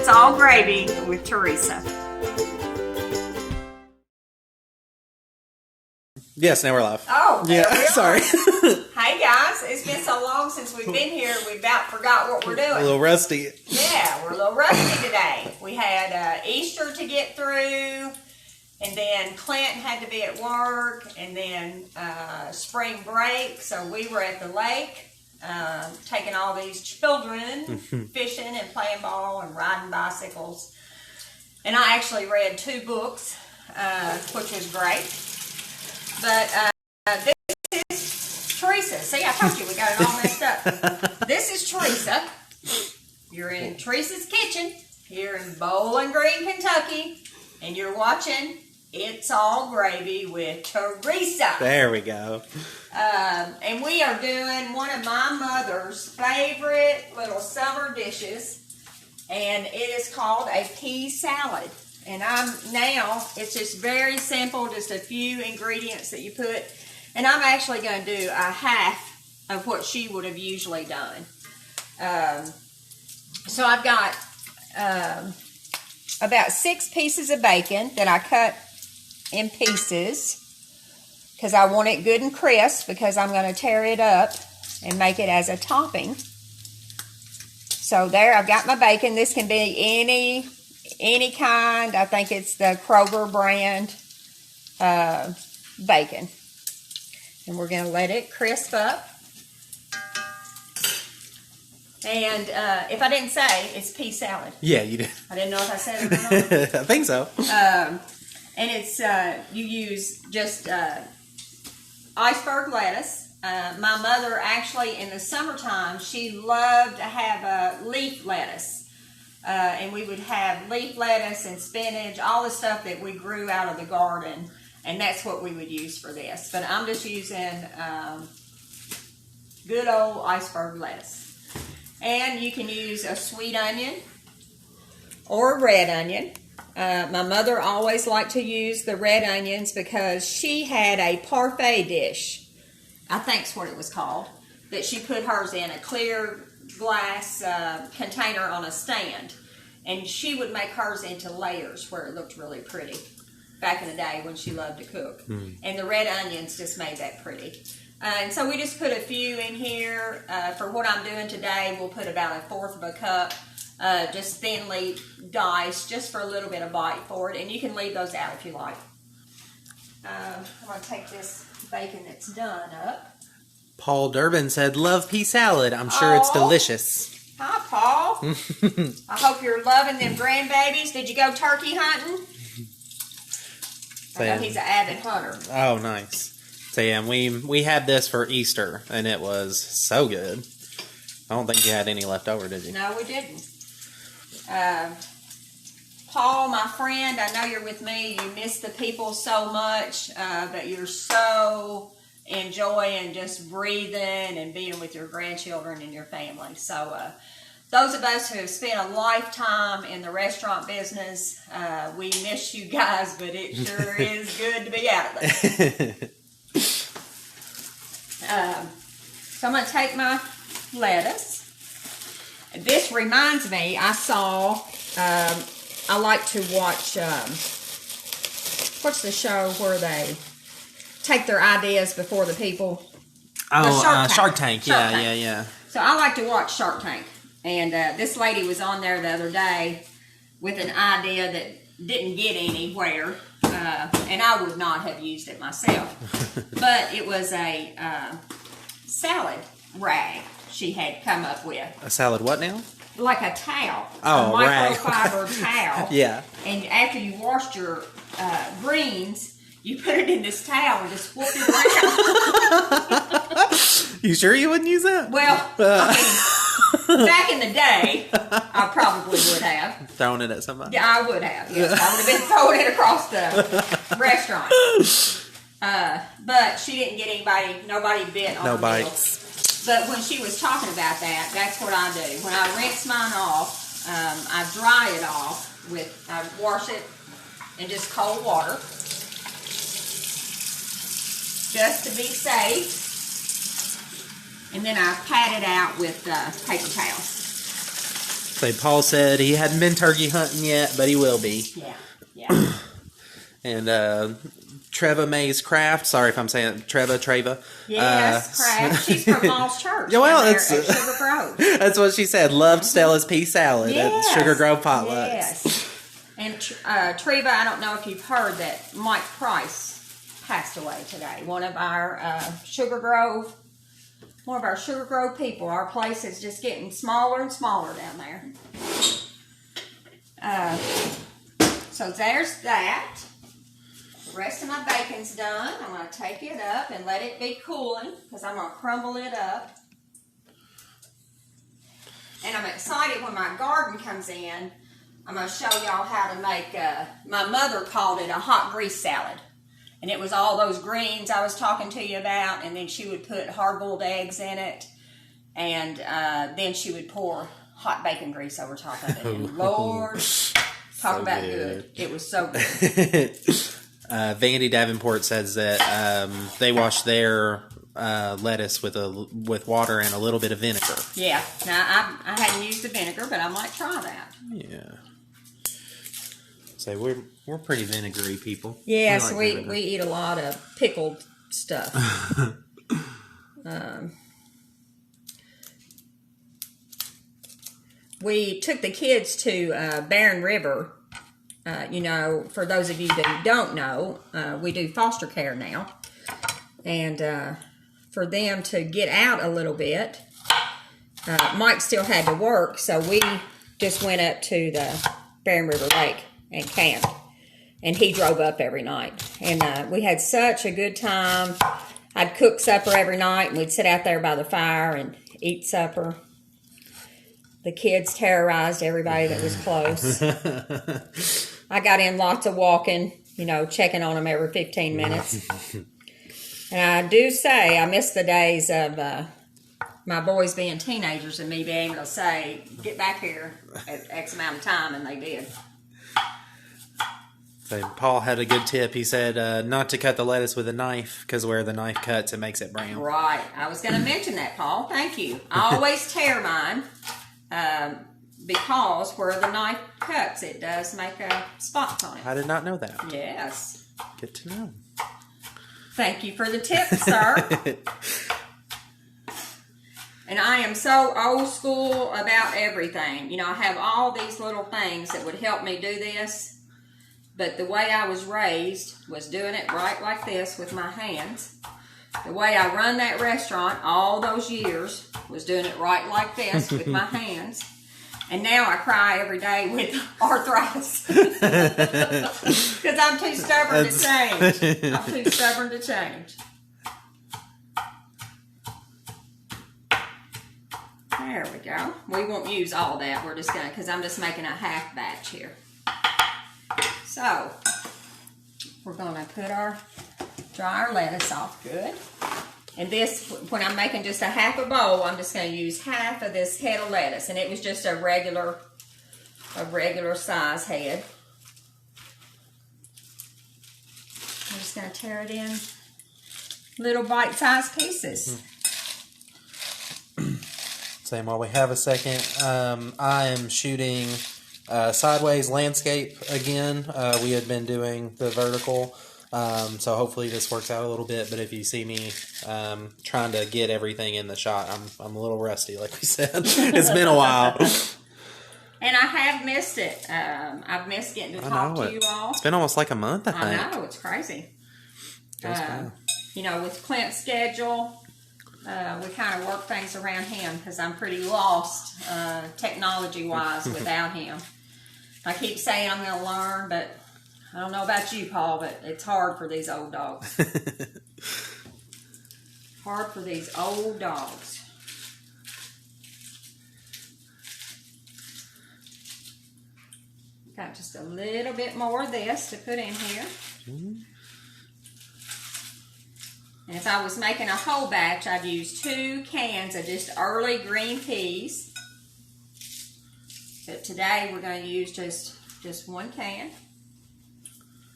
It's All Gravy with Teresa. Yes, now we're live. Oh, yeah. Sorry. Hey guys, it's been so long since we've been here, we about forgot what we're doing. A little rusty. Yeah, we're a little rusty today. We had Easter to get through, and then Clinton had to be at work, and then spring break, so we were at the lake, taking all these children fishing and playing ball and riding bicycles. And I actually read 2 books, which was great. But this is Teresa. See, I told you we got it all messed up. This is Teresa. You're in Teresa's kitchen here in Bowling Green, Kentucky, and you're watching It's All Gravy with Teresa. There we go. And we are doing one of my mother's favorite little summer dishes, and it is called a pea salad. And it's just very simple, just a few ingredients that you put. And I'm actually going to do a half of what she would have usually done. So I've got about 6 pieces of bacon that I cut in pieces because I want it good and crisp, because I'm going to tear it up and make it as a topping. So there, I've got my bacon. This can be any kind. I think it's the Kroger brand bacon. And we're going to let it crisp up. And if I didn't say, it's pea salad. Yeah, you did. I didn't know if I said it or not. I think so. And it's, you use just iceberg lettuce. My mother actually, in the summertime, she loved to have leaf lettuce. And we would have leaf lettuce and spinach, all the stuff that we grew out of the garden. And that's what we would use for this. But I'm just using good old iceberg lettuce. And you can use a sweet onion or a red onion. My mother always liked to use the red onions because she had a parfait dish, I think's what it was called, that she put hers in, a clear glass container on a stand, and she would make hers into layers where it looked really pretty back in the day when she loved to cook. And the red onions just made that pretty. And so we just put a few in here. For what I'm doing today, we'll put about 1/4 of a cup, just thinly diced, just for a little bit of bite for it. And you can leave those out if you like. I'm going to take this bacon that's done up. Paul Durbin said, "Love pea salad. I'm sure it's delicious." Hi, Paul. I hope you're loving them grandbabies. Did you go turkey hunting? I know he's an avid hunter. Oh, nice. So yeah, we had this for Easter, and it was so good. I don't think you had any left over, did you? No, we didn't. Paul, my friend, I know you're with me. You miss the people so much, but you're so enjoying just breathing and being with your grandchildren and your family. So those of us who have spent a lifetime in the restaurant business, we miss you guys, but it sure is good to be out of there. So I'm going to take my lettuce. This reminds me, I saw, I like to watch, what's the show where they take their ideas before the people? Oh, Shark Tank. Shark Tank. Yeah. So I like to watch Shark Tank. And this lady was on there the other day with an idea that didn't get anywhere. And I would not have used it myself. But it was a salad rag she had come up with. A salad what now? Like a towel. Oh, a rag. microfiber towel. Yeah. And after you washed your greens, you put it in this towel and just whoop it around. You sure you wouldn't use that? Well, back in the day, I probably would have. Thrown it at somebody? Yeah, I would have. Yes, I would have been throwing it across the restaurant. But she didn't get nobody bit on No the bites. But when she was talking about that, that's what I do. When I rinse mine off, I dry it off I wash it in just cold water, just to be safe. And then I pat it out with paper towels. So Paul said he hadn't been turkey hunting yet, but he will be. Yeah. And Treva May's Craft. Sorry if I'm saying it. Treva. Yes, Craft. She's from Mall's Church. Yeah, well, at Sugar Grove. That's what she said. Loved Stella's Pea Salad at Sugar Grove Potlucks. Yes. And Treva, I don't know if you've heard that Mike Price passed away today. One of our Sugar Grove people. Our place is just getting smaller and smaller down there. So there's that. The rest of my bacon's done. I'm going to take it up and let it be cooling because I'm going to crumble it up. And I'm excited when my garden comes in. I'm going to show y'all how to make, my mother called it a hot grease salad. And it was all those greens I was talking to you about. And then she would put hard-boiled eggs in it. And then she would pour hot bacon grease over top of it. And Lord, talk about good. It was so good. Vandy Davenport says that they wash their lettuce with water and a little bit of vinegar. Yeah. Now, I hadn't used the vinegar, but I might try that. Yeah. So we're pretty vinegary people. Yes, we eat a lot of pickled stuff. We took the kids to Barren River. For those of you that don't know, we do foster care now. And for them to get out a little bit, Mike still had to work, so we just went up to the Barren River Lake and camped. And he drove up every night. And we had such a good time. I'd cook supper every night, and we'd sit out there by the fire and eat supper. The kids terrorized everybody that was close. I got in lots of walking, checking on them every 15 minutes. And I do say I miss the days of my boys being teenagers and me being able to say, get back here at X amount of time, and they did. So Paul had a good tip. He said not to cut the lettuce with a knife because where the knife cuts, it makes it brown. Right. I was going to mention that, Paul. Thank you. I always tear mine because where the knife cuts, it does make spots on it. I did not know that. Yes. Good to know. Thank you for the tip, sir. And I am so old school about everything. I have all these little things that would help me do this. But the way I was raised was doing it right like this with my hands. The way I run that restaurant all those years was doing it right like this with my hands. And now I cry every day with arthritis. Because I'm too stubborn to change. I'm too stubborn to change. There we go. We won't use all that. We're just going to, because I'm just making a half batch here. So, we're going to dry our lettuce off good. And this, when I'm making just a half a bowl, I'm just going to use half of this head of lettuce. And it was just a regular size head. I'm just going to tear it in little bite-sized pieces. Same while we have a second. I am shooting sideways landscape again. We had been doing the vertical. So hopefully this works out a little bit, but if you see me trying to get everything in the shot, I'm a little rusty, like we said. It's been a while. And I have missed it. I've missed getting to talk to you all. It's been almost like a month, I think. I know, it's crazy. With Clint's schedule, we kind of work things around him because I'm pretty lost technology-wise without him. I keep saying I'm going to learn, but I don't know about you, Paul, but it's hard for these old dogs. Hard for these old dogs. Got just a little bit more of this to put in here. Mm-hmm. And if I was making a whole batch, I'd use 2 cans of just early green peas. But today we're going to use just 1 can.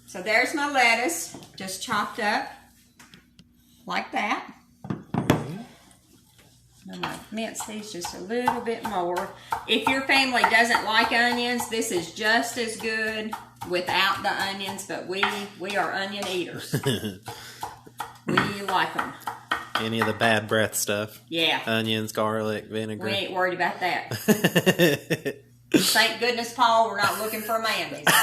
So there's my lettuce, just chopped up like that. I'm going to mince these just a little bit more. If your family doesn't like onions, this is just as good without the onions, but we are onion eaters. We like them. Any of the bad breath stuff. Yeah. Onions, garlic, vinegar. We ain't worried about that. Thank goodness, Paul, we're not looking for a man these days.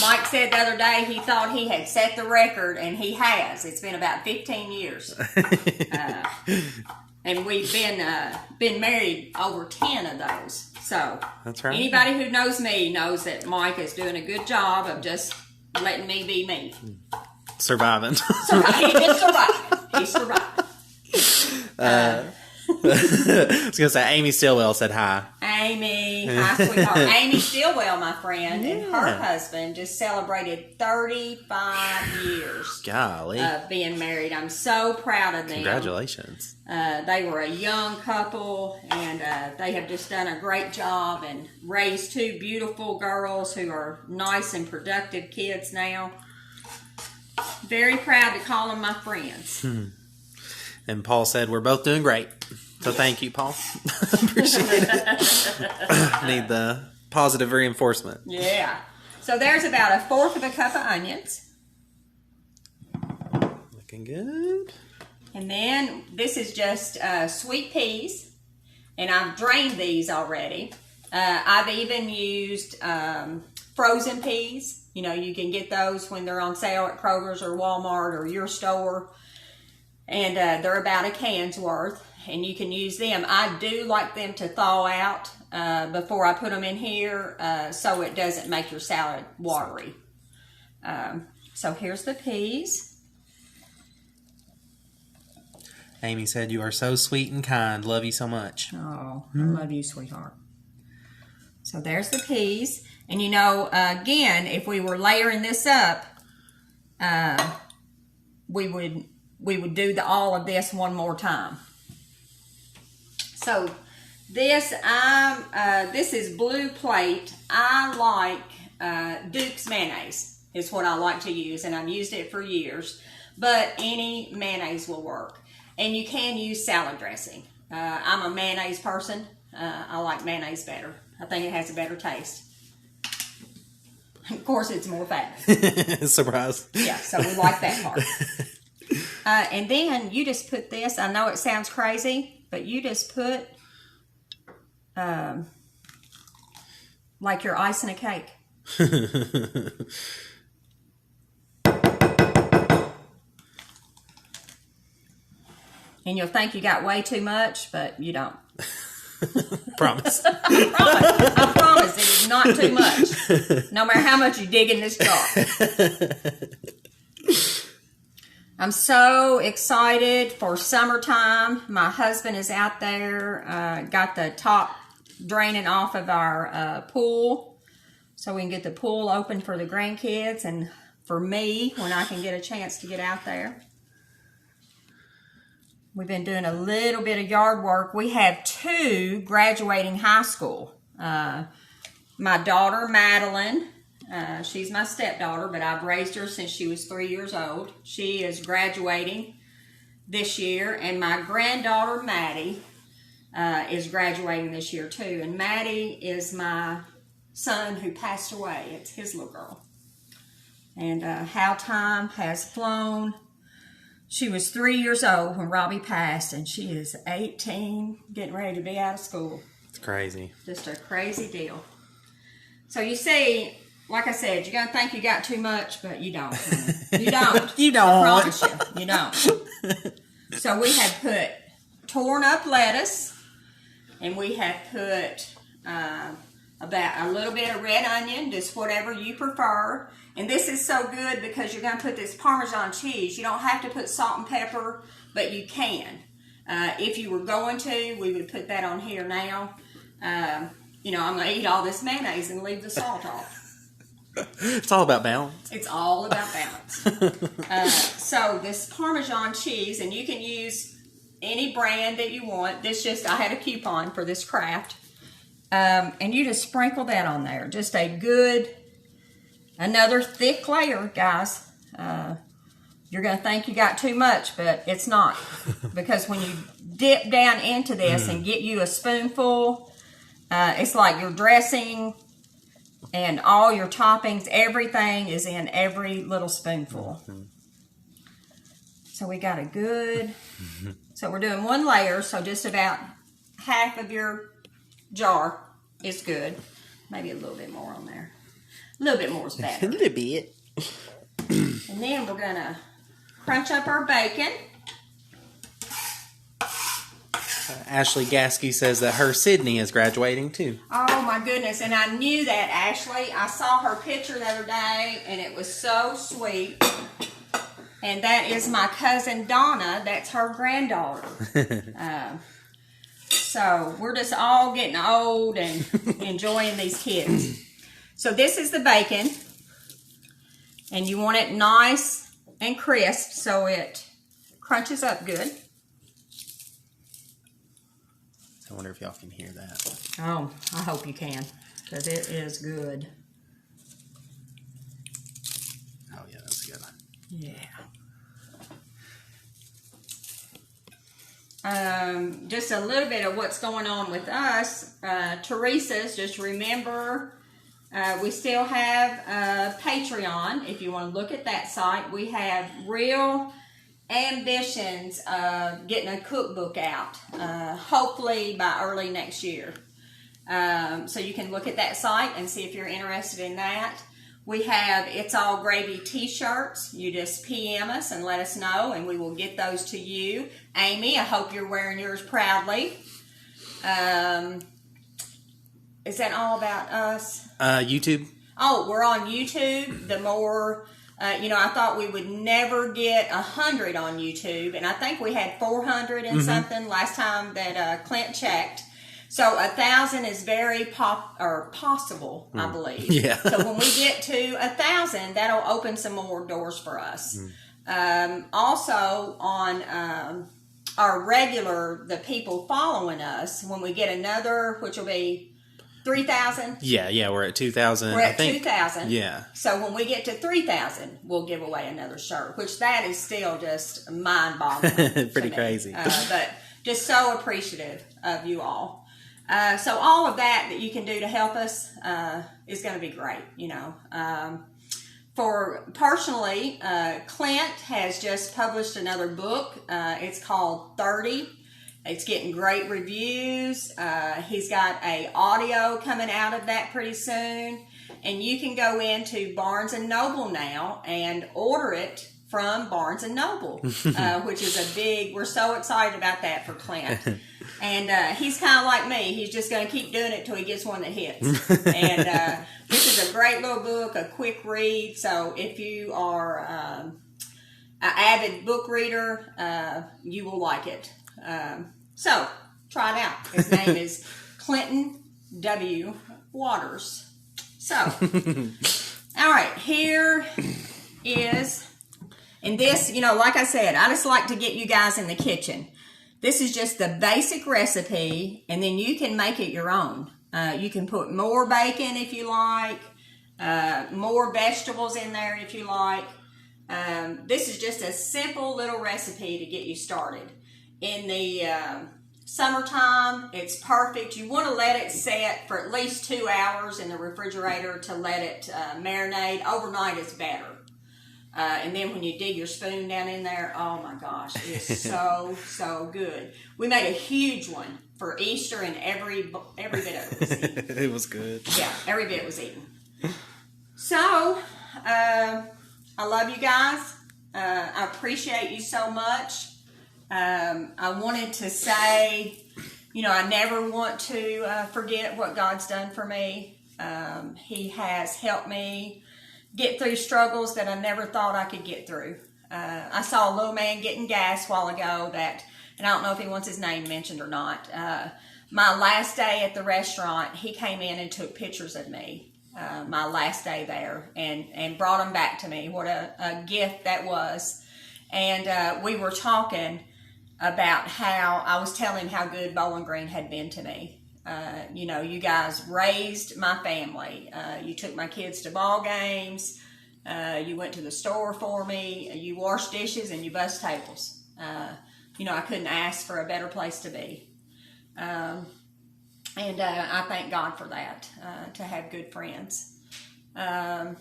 Mike said the other day he thought he had set the record, and he has. It's been about 15 years. And we've been married over 10 of those. So that's right. Anybody who knows me knows that Mike is doing a good job of just letting me be me. Surviving. He just survived. He survived. I was going to say, Amy Stillwell said hi. Amy, hi, sweetheart. Amy Stillwell, my friend, and her husband just celebrated 35 years of being married. I'm so proud of them. Congratulations. They were a young couple, and they have just done a great job and raised 2 beautiful girls who are nice and productive kids now. Very proud to call them my friends. And Paul said, we're both doing great. So thank you, Paul. Appreciate it. Need the positive reinforcement. Yeah. So there's about 1/4 of a cup of onions. Looking good. And then this is just sweet peas. And I've drained these already. I've even used frozen peas. You know, you can get those when they're on sale at Kroger's or Walmart or your store. And they're about a can's worth. And you can use them. I do like them to thaw out before I put them in here so it doesn't make your salad watery. So here's the peas. Amy said, you are so sweet and kind. Love you so much. Oh, I love you, sweetheart. So there's the peas. And you know, again, if we were layering this up, we would do all of this one more time. So this is Blue Plate. I like Duke's mayonnaise is what I like to use, and I've used it for years. But any mayonnaise will work, and you can use salad dressing. I'm a mayonnaise person. I like mayonnaise better. I think it has a better taste. Of course, it's more fat. Surprise. Yeah, so we like that part. And then you just put this. I know it sounds crazy, but you just put like you're icing a cake. And you'll think you got way too much, but you don't. Promise. I promise it is not too much. No matter how much you dig in this jar. I'm so excited for summertime. My husband is out there, got the top draining off of our pool so we can get the pool open for the grandkids and for me when I can get a chance to get out there. We've been doing a little bit of yard work. We have 2 graduating high school. My daughter, Madeline, she's my stepdaughter, but I've raised her since she was 3 years old. She is graduating this year, and my granddaughter, Maddie, is graduating this year too. And Maddie is my son who passed away. It's his little girl. And how time has flown. She was 3 years old when Robbie passed, and she is 18, getting ready to be out of school. It's crazy. Just a crazy deal. So you see, like I said, you're going to think you got too much, but you don't. You don't. You don't. I promise you, you don't. So we have put torn up lettuce, and we have put about a little bit of red onion, just whatever you prefer. And this is so good because you're going to put this Parmesan cheese. You don't have to put salt and pepper, but you can. If you were going to, we would put that on here now. You know, I'm going to eat all this mayonnaise and leave the salt off. It's all about balance. It's all about balance. So this Parmesan cheese, and you can use any brand that you want. This just, I had a coupon for this Kraft. And you just sprinkle that on there. Just a good, another thick layer, guys. You're going to think you got too much, but it's not. Because when you dip down into this and get you a spoonful, it's like your dressing and all your toppings, everything is in every little spoonful. So we got a good, so we're doing one layer, so just about half of your jar is good. Maybe a little bit more on there. A little bit more is better. A little bit. And then we're going to crunch up our bacon. Ashley Gasky says that her Sydney is graduating too. Oh my goodness, and I knew that, Ashley. I saw her picture the other day, and it was so sweet. And that is my cousin Donna. That's her granddaughter. So we're just all getting old and enjoying these kids. So this is the bacon. And you want it nice and crisp so it crunches up good. I wonder if y'all can hear that. Oh, I hope you can, because it is good. Oh yeah, that's good. Yeah. Just a little bit of what's going on with us. Teresa's, just remember, we still have Patreon. If you want to look at that site, we have real ambitions of getting a cookbook out, hopefully by early next year. So you can look at that site and see if you're interested in that. We have It's All Gravy t-shirts. You just PM us and let us know, and we will get those to you. Amy, I hope you're wearing yours proudly. Is that all about us? YouTube. Oh, we're on YouTube. The more, I thought we would never get 100 on YouTube, and I think we had 400 and something last time that Clint checked. So 1,000 is very possible, I believe. Yeah. So when we get to 1,000, that'll open some more doors for us. Also on our regular, the people following us, when we get another, which will be 3,000. Yeah, we're at 2,000. We're at 2,000. Yeah. So when we get to 3,000, we'll give away another shirt, which that is still just mind-boggling. Pretty crazy. But just so appreciative of you all. So all of that you can do to help us is going to be great, For personally, Clint has just published another book. It's called 30. It's getting great reviews. He's got a audio coming out of that pretty soon. And you can go into Barnes & Noble now and order it from Barnes & Noble, which is we're so excited about that for Clint. And he's kind of like me. He's just going to keep doing it till he gets one that hits. And this is a great little book, a quick read. So if you are an avid book reader, you will like it. So try it out. His name is Clinton W. Waters. So, all right, here is... And this, like I said, I just like to get you guys in the kitchen. This is just the basic recipe, and then you can make it your own. You can put more bacon if you like, more vegetables in there if you like. This is just a simple little recipe to get you started. In the summertime, it's perfect. You want to let it set for at least 2 hours in the refrigerator to let it marinate. Overnight is better. And then when you dig your spoon down in there, oh my gosh, it's so good. We made a huge one for Easter, and every bit of it was eaten. It was good. Yeah, every bit was eaten. So, I love you guys. I appreciate you so much. I wanted to say, I never want to forget what God's done for me. He has helped me get through struggles that I never thought I could get through. I saw a little man getting gas a while ago and I don't know if he wants his name mentioned or not. My last day at the restaurant, he came in and took pictures of me, my last day there, and brought them back to me. What a gift that was. And we were talking about how I was telling him how good Bowling Green had been to me. You guys raised my family. You took my kids to ball games. You went to the store for me. You washed dishes and you bussed tables. I couldn't ask for a better place to be. And I thank God for that, to have good friends. Our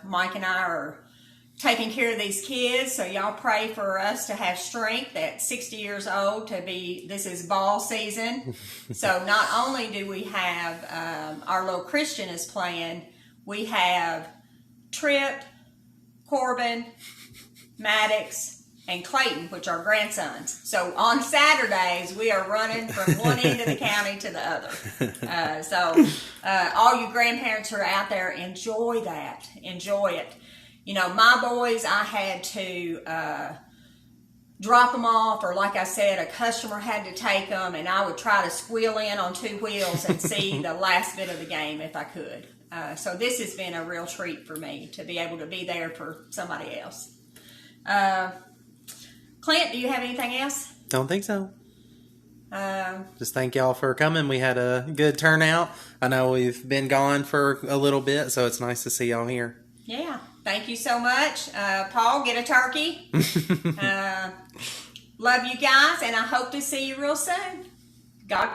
Mike and I are taking care of these kids, so y'all pray for us to have strength at 60 years old this is ball season. So not only do we have our little Christian is playing, we have Tripp, Corbin, Maddox, and Clayton, which are grandsons. So on Saturdays, we are running from one end of the county to the other. So all you grandparents who are out there, enjoy that. Enjoy it. My boys, I had to drop them off, or like I said, a customer had to take them, and I would try to squeal in on two wheels and see the last bit of the game if I could. So this has been a real treat for me to be able to be there for somebody else. Clint, do you have anything else? Don't think so. Just thank y'all for coming. We had a good turnout. I know we've been gone for a little bit, so it's nice to see y'all here. Yeah, thank you so much. Paul, get a turkey. Love you guys, and I hope to see you real soon. God.